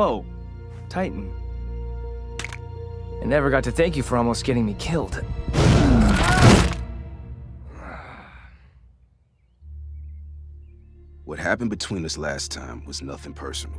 Whoa, Titan. I never got to thank you for almost getting me killed. What happened between us last time was nothing personal.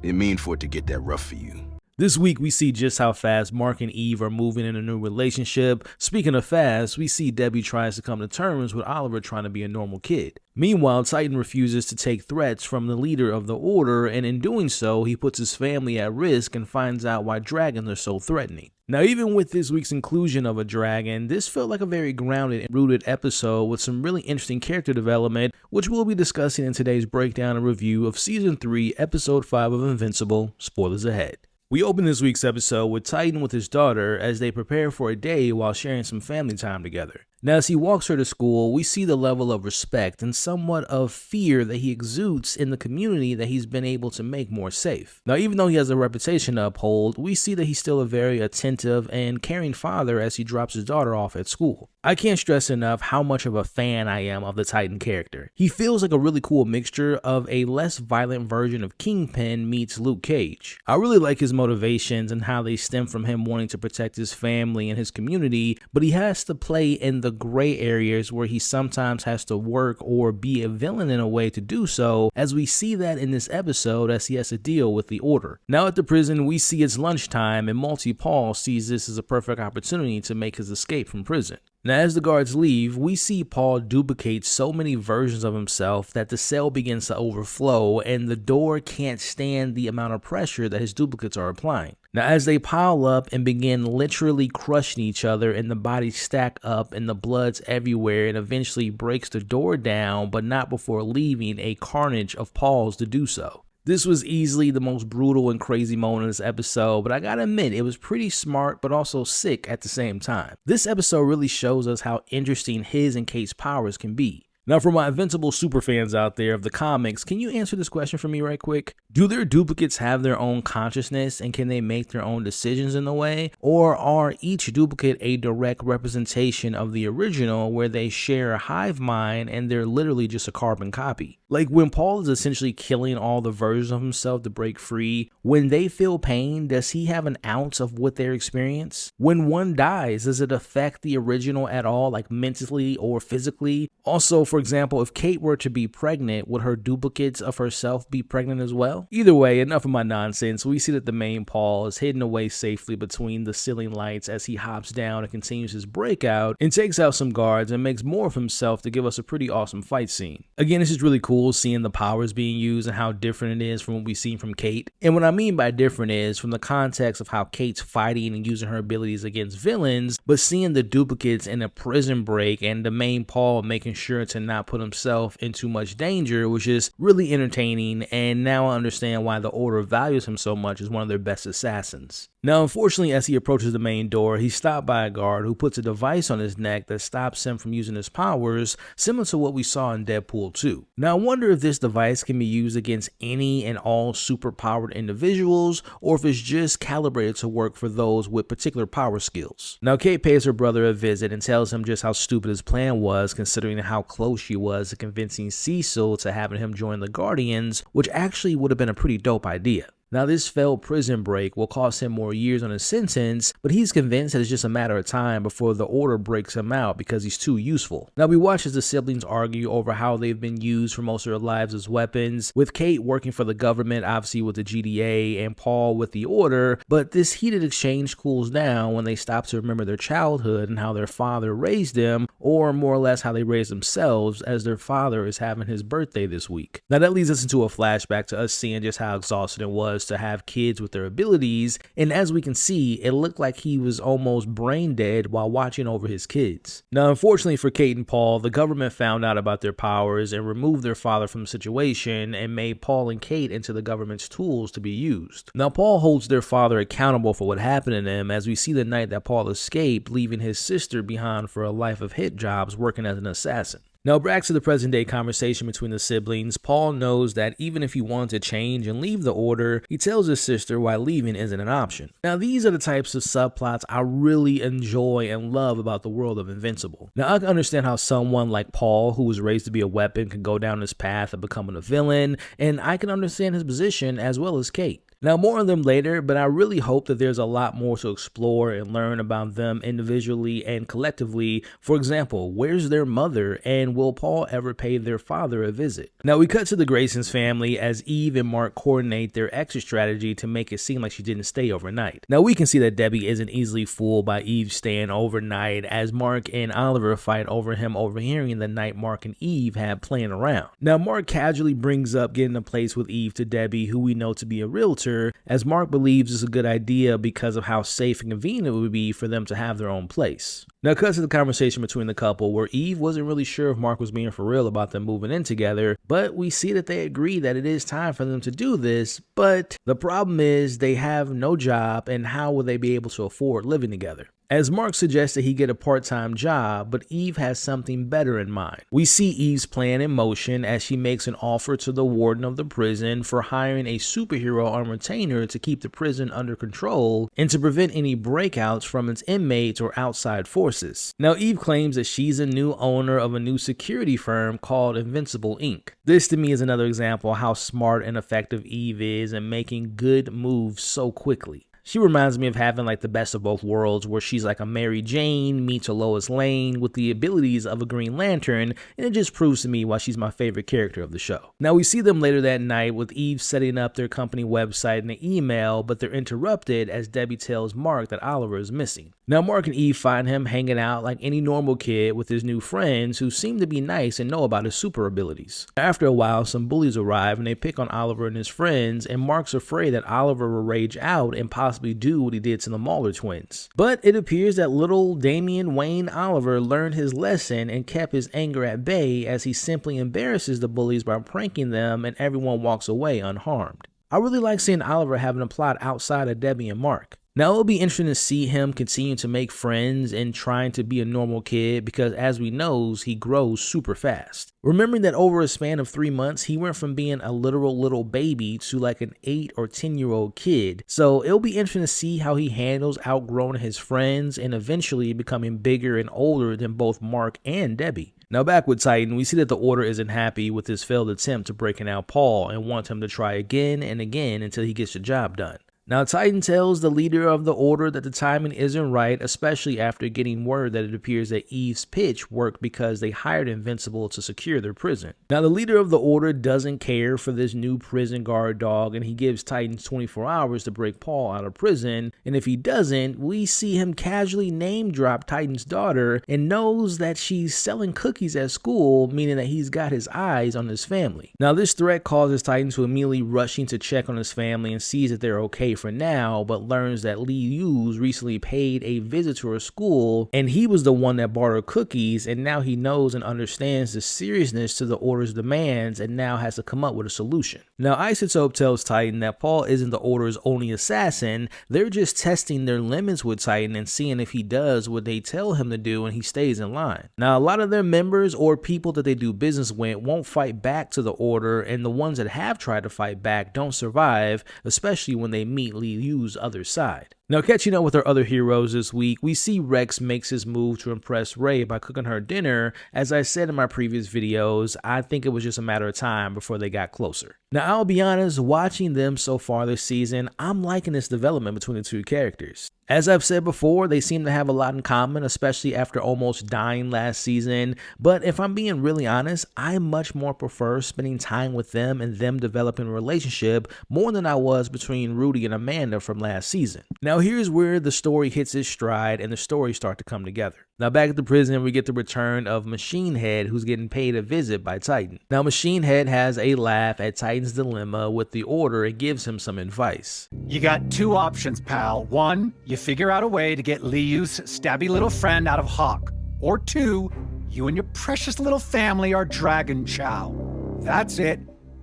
Didn't mean for it to get that rough for you. This week, we see just how fast Mark and Eve are moving in a new relationship. Speaking of fast, we see Debbie tries to come to terms with Oliver trying to be a normal kid. Meanwhile, Titan refuses to take threats from the leader of the Order, and in doing so, he puts his family at risk and finds out why dragons are so threatening. Now, even with this week's inclusion of a dragon, this felt like a very grounded and rooted episode with some really interesting character development, which we'll be discussing in today's breakdown and review of Season 3, Episode 5 of Invincible. Spoilers ahead. We open this week's episode with Titan with his daughter as they prepare for a day while sharing some family time together. Now, as he walks her to school, we see the level of respect and somewhat of fear that he exudes in the community that he's been able to make more safe. Now, even though he has a reputation to uphold, we see that he's still a very attentive and caring father as he drops his daughter off at school. I can't stress enough how much of a fan I am of the Titan character. He feels like a really cool mixture of a less violent version of Kingpin meets Luke Cage. I really like his motivations and how they stem from him wanting to protect his family and his community, but he has to play in the gray areas where he sometimes has to work or be a villain in a way to do so, as we see that in this episode as he has to deal with the Order. Now at the prison, we see it's lunchtime and Multi Paul sees this as a perfect opportunity to make his escape from prison. Now, as the guards leave, we see Paul duplicate so many versions of himself that the cell begins to overflow and the door can't stand the amount of pressure that his duplicates are applying. Now, as they pile up and begin literally crushing each other and the bodies stack up and the blood's everywhere and eventually breaks the door down, but not before leaving a carnage of Paul's to do so. This was easily the most brutal and crazy moment in this episode, but I gotta admit, it was pretty smart but also sick at the same time. This episode really shows us how interesting his and Kate's powers can be. Now, for my Invincible superfans out there of the comics, can you answer this question for me right quick? Do their duplicates have their own consciousness and can they make their own decisions in a way? Or are each duplicate a direct representation of the original where they share a hive mind and they're literally just a carbon copy? Like when Paul is essentially killing all the versions of himself to break free, when they feel pain, does he have an ounce of what they experience? When one dies, does it affect the original at all, like mentally or physically? Also, for example, if Kate were to be pregnant, would her duplicates of herself be pregnant as well? Either way, enough of my nonsense. We see that the main Paul is hidden away safely between the ceiling lights as he hops down and continues his breakout and takes out some guards and makes more of himself to give us a pretty awesome fight scene. Again, this is really cool seeing the powers being used and how different it is from what we've seen from Kate. And what I mean by different is from the context of how Kate's fighting and using her abilities against villains, but seeing the duplicates in a prison break and the main Paul making sure to not put himself in too much danger was just really entertaining, and now I understand why the Order values him so much as one of their best assassins. Now, unfortunately, as he approaches the main door, he's stopped by a guard who puts a device on his neck that stops him from using his powers, similar to what we saw in Deadpool 2. Now, I wonder if this device can be used against any and all super-powered individuals, or if it's just calibrated to work for those with particular power skills. Now, Kate pays her brother a visit and tells him just how stupid his plan was, considering how close she was to convincing Cecil to having him join the Guardians, which actually would have been a pretty dope idea. Now, this failed prison break will cost him more years on his sentence, but he's convinced that it's just a matter of time before the Order breaks him out because he's too useful. Now, we watch as the siblings argue over how they've been used for most of their lives as weapons, with Kate working for the government, obviously with the GDA, and Paul with the Order, but this heated exchange cools down when they stop to remember their childhood and how their father raised them, or more or less how they raised themselves, as their father is having his birthday this week. Now, that leads us into a flashback to us seeing just how exhausted it was to have kids with their abilities, and as we can see, it looked like he was almost brain dead while watching over his kids. Now, unfortunately for Kate and Paul, the government found out about their powers and removed their father from the situation and made Paul and Kate into the government's tools to be used. Now, Paul holds their father accountable for what happened to them, as we see the night that Paul escaped, leaving his sister behind for a life of hit jobs working as an assassin. Now, back to the present day conversation between the siblings, Paul knows that even if he wanted to change and leave the Order, he tells his sister why leaving isn't an option. Now, these are the types of subplots I really enjoy and love about the world of Invincible. Now, I can understand how someone like Paul, who was raised to be a weapon, can go down this path of becoming a villain, and I can understand his position as well as Kate. Now, more on them later, but I really hope that there's a lot more to explore and learn about them individually and collectively. For example, where's their mother, and will Paul ever pay their father a visit? Now, we cut to the Graysons family as Eve and Mark coordinate their exit strategy to make it seem like she didn't stay overnight. Now, we can see that Debbie isn't easily fooled by Eve staying overnight, as Mark and Oliver fight over him overhearing the night Mark and Eve had playing around. Now, Mark casually brings up getting a place with Eve to Debbie, who we know to be a realtor, as Mark believes it's a good idea because of how safe and convenient it would be for them to have their own place. Now, cut to the conversation between the couple where Eve wasn't really sure if Mark was being for real about them moving in together, but we see that they agree that it is time for them to do this, but the problem is they have no job, and how will they be able to afford living together? As Mark suggests that he get a part-time job, but Eve has something better in mind. We see Eve's plan in motion as she makes an offer to the warden of the prison for hiring a superhero on retainer to keep the prison under control and to prevent any breakouts from its inmates or outside forces. Now, Eve claims that she's a new owner of a new security firm called Invincible Inc. This to me is another example of how smart and effective Eve is in making good moves so quickly. She reminds me of having like the best of both worlds, where she's like a Mary Jane meets a Lois Lane with the abilities of a Green Lantern, and it just proves to me why she's my favorite character of the show. Now, we see them later that night with Eve setting up their company website and an email, but they're interrupted as Debbie tells Mark that Oliver is missing. Now, Mark and Eve find him hanging out like any normal kid with his new friends who seem to be nice and know about his super abilities. After a while, some bullies arrive and they pick on Oliver and his friends, and Mark's afraid that Oliver will rage out and possibly do what he did to the Mauler twins. But it appears that little Damian Wayne Oliver learned his lesson and kept his anger at bay as he simply embarrasses the bullies by pranking them, and everyone walks away unharmed. I really like seeing Oliver having a plot outside of Debbie and Mark. Now, it'll be interesting to see him continue to make friends and trying to be a normal kid because, as we know, he grows super fast. Remembering that over a span of 3 months, he went from being a literal little baby to like an 8 or 10-year-old kid. So it'll be interesting to see how he handles outgrowing his friends and eventually becoming bigger and older than both Mark and Debbie. Now, back with Titan, we see that the Order isn't happy with his failed attempt to breaking out Paul and want him to try again and again until he gets the job done. Now, Titan tells the leader of the Order that the timing isn't right, especially after getting word that it appears that Eve's pitch worked because they hired Invincible to secure their prison. Now, the leader of the Order doesn't care for this new prison guard dog, and he gives Titan 24 hours to break Paul out of prison, and if he doesn't, we see him casually name drop Titan's daughter and knows that she's selling cookies at school, meaning that he's got his eyes on his family. Now, this threat causes Titan to immediately rushing to check on his family and sees that they're okay for now, but learns that Lee Yu's recently paid a visit to her school and he was the one that bought her cookies, and now he knows and understands the seriousness to the Order's demands and now has to come up with a solution. Now, Isotope tells Titan that Paul isn't the Order's only assassin, they're just testing their limits with Titan and seeing if he does what they tell him to do and he stays in line. Now, a lot of their members or people that they do business with won't fight back to the Order, and the ones that have tried to fight back don't survive, especially when they meet Lee Yu's other side. Now, catching up with our other heroes this week, we see Rex makes his move to impress Ray by cooking her dinner. As I said in my previous videos, I think it was just a matter of time before they got closer. Now, I'll be honest, watching them so far this season, I'm liking this development between the two characters. As I've said before, they seem to have a lot in common, especially after almost dying last season, but if I'm being really honest, I much more prefer spending time with them and them developing a relationship more than I was between Rudy and Amanda from last season. Now, here's where the story hits its stride and the stories start to come together. Now, back at the prison, we get the return of Machine Head, who's getting paid a visit by Titan. Now, Machine Head has a laugh at Titan's dilemma with the Order and gives him some advice. You got two options, pal. One, you figure out a way to get Liu's stabby little friend out of Hawk. Or two, you and your precious little family are Dragon Chow. That's it.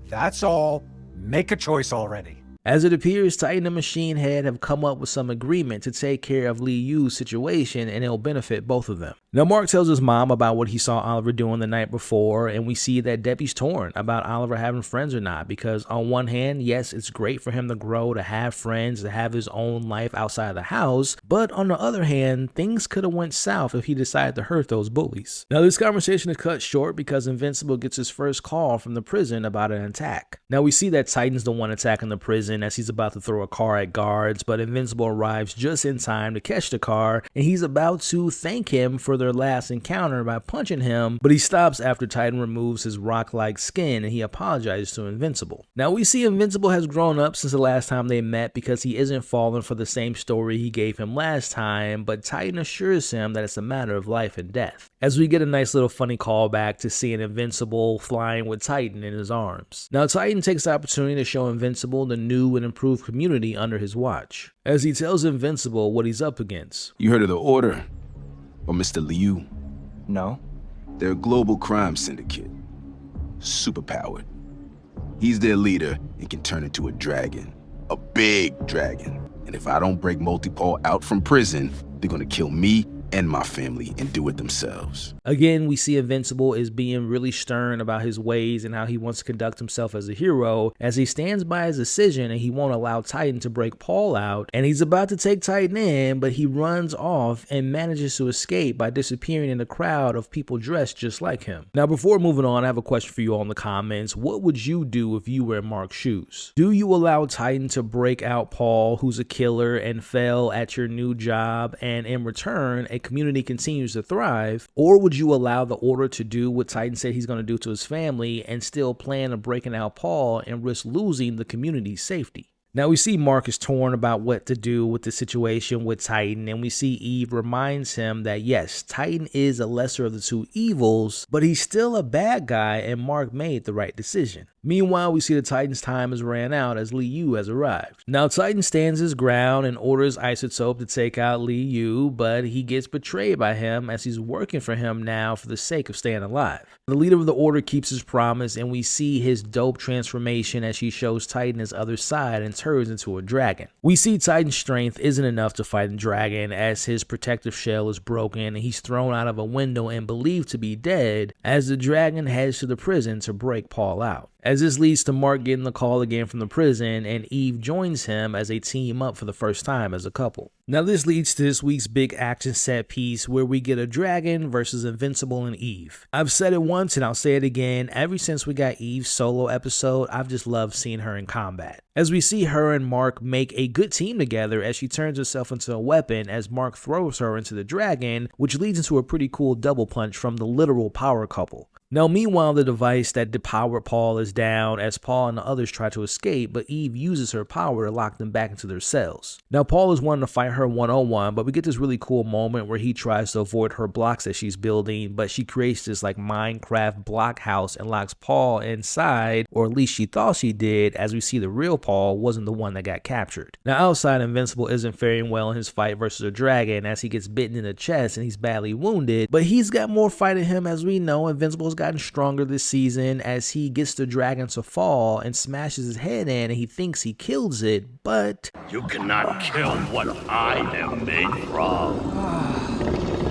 That's all. Make a choice already. As it appears, Titan and Machine Head have come up with some agreement to take care of Lee Yu's situation, and it'll benefit both of them. Now, Mark tells his mom about what he saw Oliver doing the night before, and we see that Debbie's torn about Oliver having friends or not, because on one hand, yes, it's great for him to grow, to have friends, to have his own life outside of the house, but on the other hand, things could have went south if he decided to hurt those bullies. Now, this conversation is cut short because Invincible gets his first call from the prison about an attack. Now, we see that Titan's the one attacking the prison, prison as he's about to throw a car at guards, but Invincible arrives just in time to catch the car, and he's about to thank him for their last encounter by punching him, but he stops after Titan removes his rock-like skin and he apologizes to Invincible. Now we see Invincible has grown up since the last time they met because he isn't falling for the same story he gave him last time, but Titan assures him that it's a matter of life and death, as we get a nice little funny callback to seeing Invincible flying with Titan in his arms. Now Titan takes the opportunity to show Invincible the new and improved community under his watch, as he tells Invincible what he's up against. You heard of the Order? Or Mr. Liu? No? They're a global crime syndicate. Superpowered. He's their leader and can turn into a dragon. A big dragon. And if I don't break Multipaw out from prison, they're gonna kill me and my family and do it themselves. Again, we see Invincible is being really stern about his ways and how he wants to conduct himself as a hero, as he stands by his decision and he won't allow Titan to break Paul out, and he's about to take Titan in, but he runs off and manages to escape by disappearing in a crowd of people dressed just like him. Now before moving on, I have a question for you all in the comments. What would you do if you were in Mark's shoes? Do you allow Titan to break out Paul, who's a killer and fell at your new job, and in return a community continues to thrive? Or would you allow the Order to do what Titan said he's going to do to his family and still plan on breaking out Paul and risk losing the community's safety? Now we see Mark is torn about what to do with the situation with Titan, and we see Eve reminds him that yes, Titan is a lesser of the two evils, but he's still a bad guy and Mark made the right decision. Meanwhile, we see the Titan's time has ran out as Liu has arrived. Now Titan stands his ground and orders Isotope to take out Liu, but he gets betrayed by him as he's working for him now for the sake of staying alive. The leader of the Order keeps his promise, and we see his dope transformation as she shows Titan his other side and turns into a dragon. We see Titan's strength isn't enough to fight a dragon, as his protective shell is broken and he's thrown out of a window and believed to be dead, as the dragon heads to the prison to break Paul out. As this leads to Mark getting the call again from the prison, and Eve joins him as they team up for the first time as a couple. Now this leads to this week's big action set piece where we get a dragon versus Invincible and Eve. I've said it once and I'll say it again, ever since we got Eve's solo episode, I've just loved seeing her in combat. As we see her and Mark make a good team together as she turns herself into a weapon as Mark throws her into the dragon, which leads into a pretty cool double punch from the literal power couple. Now, meanwhile, the device that depowered Paul is down as Paul and the others try to escape, but Eve uses her power to lock them back into their cells. Now, Paul is wanting to fight her one-on-one, but we get this really cool moment where he tries to avoid her blocks that she's building, but she creates this like Minecraft block house and locks Paul inside, or at least she thought she did, as we see the real Paul wasn't the one that got captured. Now, outside, Invincible isn't faring well in his fight versus a dragon as he gets bitten in the chest and he's badly wounded, but he's got more fight in him. As we know, Invincible's gotten stronger this season as he gets the dragon to fall and smashes his head in, and he thinks he kills it, but you cannot kill what I am made from.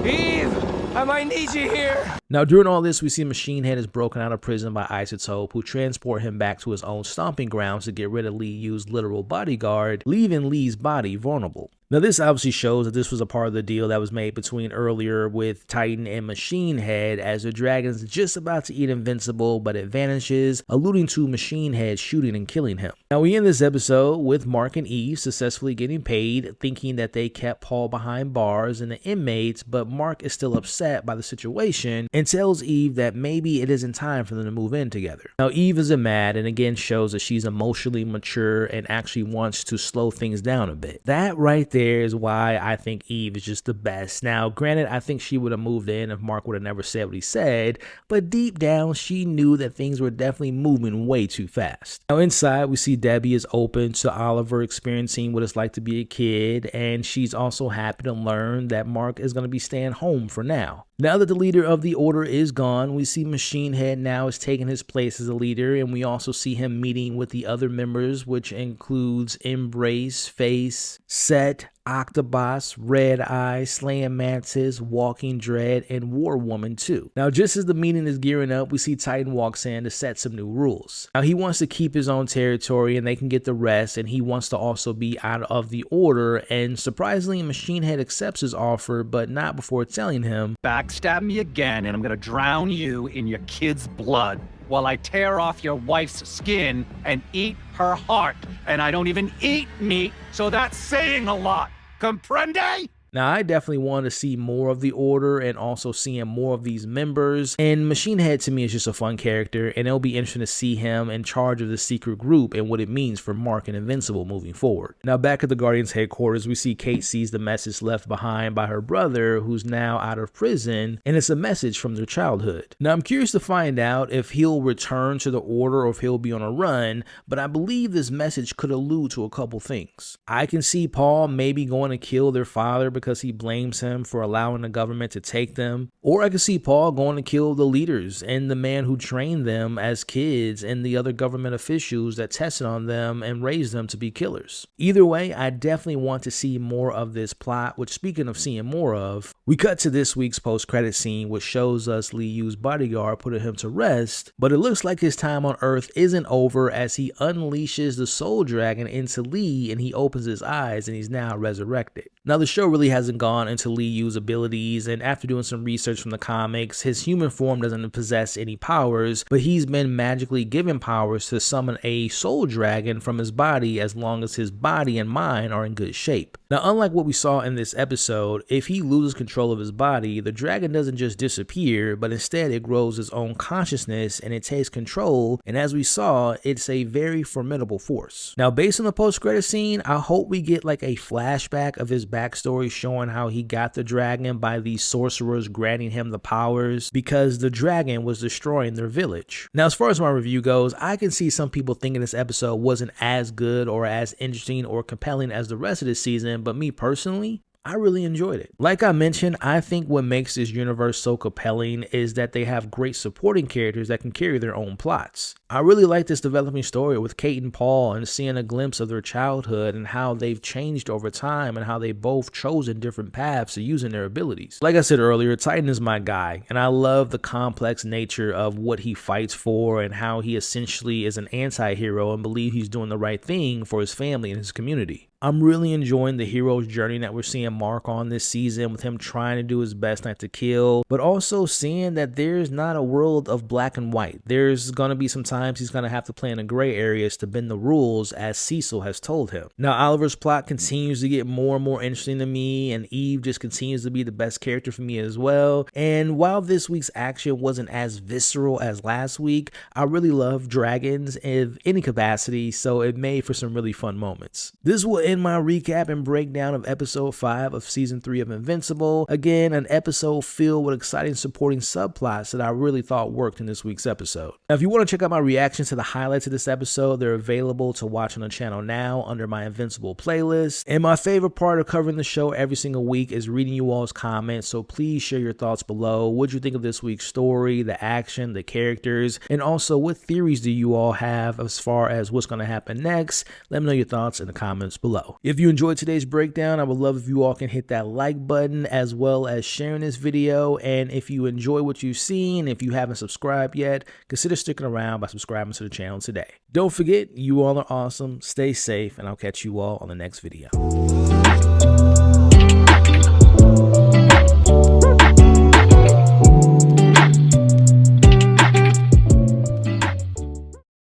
Eve, I might need you here. Now during all this, we see Machine Head is broken out of prison by Isotope, who transport him back to his own stomping grounds to get rid of Liu's literal bodyguard, leaving Lee's body vulnerable. Now this obviously shows that this was a part of the deal that was made between earlier with Titan and Machine Head, as the dragon's just about to eat Invincible, but it vanishes, alluding to Machine Head shooting and killing him. Now we end this episode with Mark and Eve successfully getting paid, thinking that they kept Paul behind bars and the inmates, but Mark is still upset by the situation and tells Eve that maybe it isn't time for them to move in together. Now Eve isn't mad and again shows that she's emotionally mature and actually wants to slow things down a bit. That right there is why I think Eve is just the best. Now, granted, I think she would have moved in if Mark would have never said what he said, but deep down, she knew that things were definitely moving way too fast. Now, inside, we see Debbie is open to Oliver experiencing what it's like to be a kid, and she's also happy to learn that Mark is going to be staying home for now. Now that the leader of the Order is gone, we see Machine Head now is taking his place as a leader, and we also see him meeting with the other members, which includes Embrace, Face, Set, Octobos, Red Eye, Slaying Mantis, Walking Dread, and War Woman 2. Now, just as the meeting is gearing up, we see Titan walks in to set some new rules. Now, he wants to keep his own territory and they can get the rest, and he wants to also be out of the Order, and surprisingly, Machine Head accepts his offer, but not before telling him, Backstab me again and I'm gonna drown you in your kid's blood. while I tear off your wife's skin and eat her heart. And I don't even eat meat, so that's saying a lot. Comprende? Now, I definitely want to see more of the Order and also seeing more of these members. And Machine Head to me is just a fun character, and it'll be interesting to see him in charge of the secret group and what it means for Mark and Invincible moving forward. Now, back at the Guardians headquarters, we see Kate sees the message left behind by her brother, who's now out of prison, and it's a message from their childhood. Now, I'm curious to find out if he'll return to the Order or if he'll be on a run, but I believe this message could allude to a couple things. I can see Paul maybe going to kill their father because he blames him for allowing the government to take them. Or I could see Paul going to kill the leaders and the man who trained them as kids and the other government officials that tested on them and raised them to be killers. Either way, I definitely want to see more of this plot, which, speaking of seeing more of, we cut to this week's post-credit scene, which shows us Lee Yu's bodyguard putting him to rest, but it looks like his time on Earth isn't over as he unleashes the Soul Dragon into Lee and he opens his eyes and he's now resurrected. Now, the show really hasn't gone into Lee Yu's abilities, and after doing some research from the comics, his human form doesn't possess any powers, but he's been magically given powers to summon a soul dragon from his body as long as his body and mind are in good shape. Now, unlike what we saw in this episode, if he loses control of his body, the dragon doesn't just disappear, but instead it grows its own consciousness and it takes control, and as we saw, it's a very formidable force. Now, based on the post-credit scene, I hope we get like a flashback of his backstory showing how he got the dragon by these sorcerers granting him the powers because the dragon was destroying their village. Now, as far as my review goes, I can see some people thinking this episode wasn't as good or as interesting or compelling as the rest of this season, but me personally, I really enjoyed it. Like I mentioned, I think what makes this universe so compelling is that they have great supporting characters that can carry their own plots. I really like this developing story with Kate and Paul and seeing a glimpse of their childhood and how they've changed over time and how they both chosen different paths to using their abilities. Like I said earlier, Titan is my guy, and I love the complex nature of what he fights for and how he essentially is an anti-hero and believes he's doing the right thing for his family and his community. I'm really enjoying the hero's journey that we're seeing Mark on this season, with him trying to do his best not to kill, but also seeing that there's not a world of black and white. There's going to be some times he's going to have to play in the gray areas to bend the rules, as Cecil has told him. Now, Oliver's plot continues to get more and more interesting to me, and Eve just continues to be the best character for me as well. And while this week's action wasn't as visceral as last week, I really love dragons in any capacity, so it made for some really fun moments. This will end my recap and breakdown of episode 5 of season 3 of Invincible. Again, an episode filled with exciting supporting subplots that I really thought worked in this week's episode. Now, if you want to check out my reactions to the highlights of this episode, they're available to watch on the channel now under my Invincible playlist. And my favorite part of covering the show every single week is reading you all's comments, so please share your thoughts below. What'd you think of this week's story, the action, the characters, and also what theories do you all have as far as what's going to happen next? Let me know your thoughts in the comments below. If you enjoyed today's breakdown, I would love if you all can hit that like button as well as sharing this video. And if you enjoy what you've seen, if you haven't subscribed yet, consider sticking around by subscribing to the channel today. Don't forget, you all are awesome, stay safe, and I'll catch you all on the next video.